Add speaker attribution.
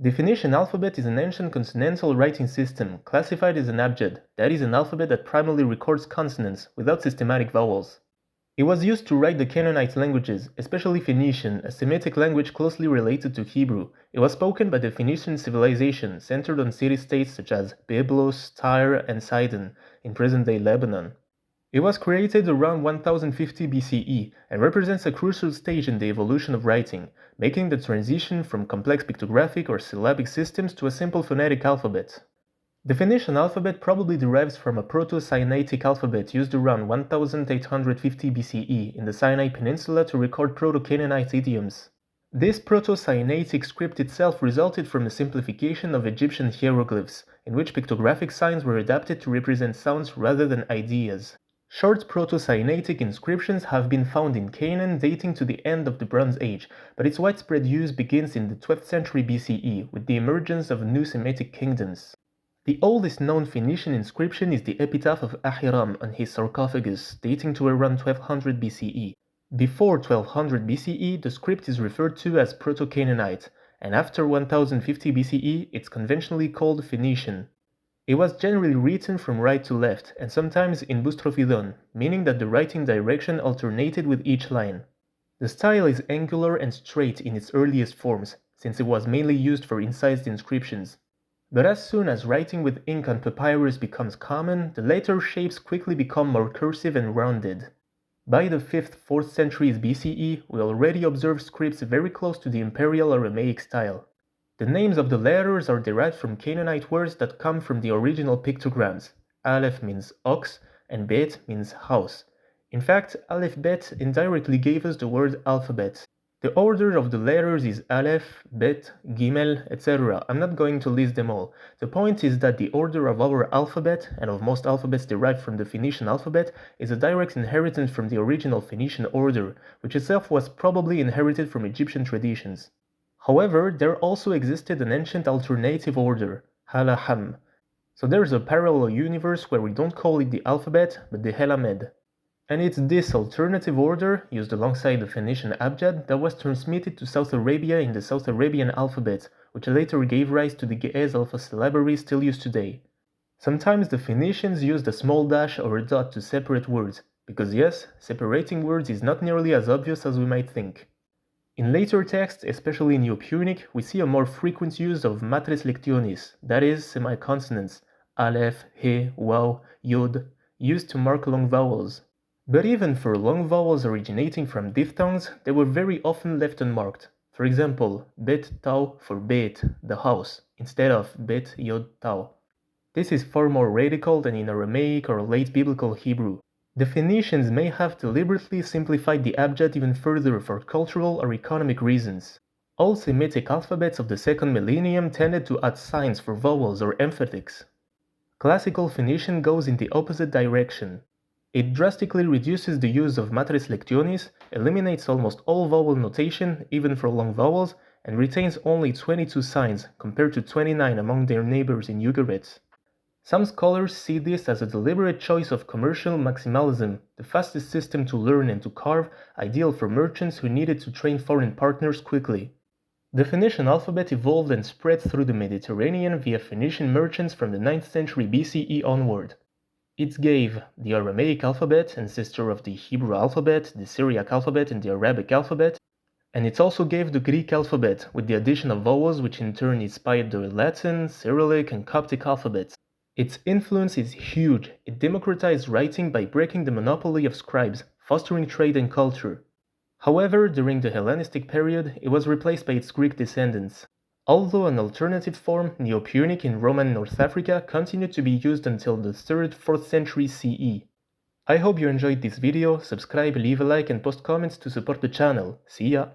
Speaker 1: The Phoenician alphabet is an ancient consonantal writing system classified as an abjad, that is, an alphabet that primarily records consonants without systematic vowels. It was used to write the Canaanite languages, especially Phoenician, a Semitic language closely related to Hebrew. It was spoken by the Phoenician civilization, centered on city-states such as Byblos, Tyre, and Sidon, in present-day Lebanon. It was created around 1050 BCE and represents a crucial stage in the evolution of writing, making the transition from complex pictographic or syllabic systems to a simple phonetic alphabet. The Phoenician alphabet probably derives from a Proto-Sinaitic alphabet used around 1850 BCE in the Sinai Peninsula to record Proto-Canaanite idioms. This Proto-Sinaitic script itself resulted from a simplification of Egyptian hieroglyphs, in which pictographic signs were adapted to represent sounds rather than ideas. Short Proto-Sinaitic inscriptions have been found in Canaan dating to the end of the Bronze Age, but its widespread use begins in the 12th century BCE with the emergence of new Semitic kingdoms. The oldest known Phoenician inscription is the epitaph of Ahiram on his sarcophagus, dating to around 1200 BCE. Before 1200 BCE, the script is referred to as Proto-Canaanite, and after 1050 BCE, it's conventionally called Phoenician. It was generally written from right to left, and sometimes in boustrophedon, meaning that the writing direction alternated with each line. The style is angular and straight in its earliest forms, since it was mainly used for incised inscriptions. But as soon as writing with ink on papyrus becomes common, the later shapes quickly become more cursive and rounded. By the 5th-4th centuries BCE, we already observe scripts very close to the imperial Aramaic style. The names of the letters are derived from Canaanite words that come from the original pictograms. Aleph means ox, and Bet means house. In fact, Aleph Bet indirectly gave us the word alphabet. The order of the letters is Aleph, Bet, Gimel, etc. I'm not going to list them all. The point is that the order of our alphabet, and of most alphabets derived from the Phoenician alphabet, is a direct inheritance from the original Phoenician order, which itself was probably inherited from Egyptian traditions. However, there also existed an ancient alternative order, Halaham. So there's a parallel universe where we don't call it the alphabet, but the Helamed. And it's this alternative order, used alongside the Phoenician Abjad, that was transmitted to South Arabia in the South Arabian alphabet, which later gave rise to the Ge'ez alphasyllabary still used today. Sometimes the Phoenicians used a small dash or a dot to separate words, because yes, separating words is not nearly as obvious as we might think. In later texts, especially in Neo-Punic, we see a more frequent use of matres lectionis, that is, semiconsonants, aleph, he, waw, yod, used to mark long vowels. But even for long vowels originating from diphthongs, they were very often left unmarked. For example, bet tau for bet, the house, instead of bet yod tau. This is far more radical than in Aramaic or late Biblical Hebrew. The Phoenicians may have deliberately simplified the abjad even further for cultural or economic reasons. All Semitic alphabets of the second millennium tended to add signs for vowels or emphatics. Classical Phoenician goes in the opposite direction. It drastically reduces the use of matres lectionis, eliminates almost all vowel notation, even for long vowels, and retains only 22 signs compared to 29 among their neighbors in Ugarit. Some scholars see this as a deliberate choice of commercial maximalism, the fastest system to learn and to carve, ideal for merchants who needed to train foreign partners quickly. The Phoenician alphabet evolved and spread through the Mediterranean via Phoenician merchants from the 9th century BCE onward. It gave the Aramaic alphabet, ancestor of the Hebrew alphabet, the Syriac alphabet, and the Arabic alphabet, and it also gave the Greek alphabet, with the addition of vowels which in turn inspired the Latin, Cyrillic, and Coptic alphabets. Its influence is huge. It democratized writing by breaking the monopoly of scribes, fostering trade and culture. However, during the Hellenistic period, it was replaced by its Greek descendants. Although an alternative form, Neo-Punic in Roman North Africa, continued to be used until the 3rd-4th century CE. I hope you enjoyed this video, subscribe, leave a like and post comments to support the channel. See ya!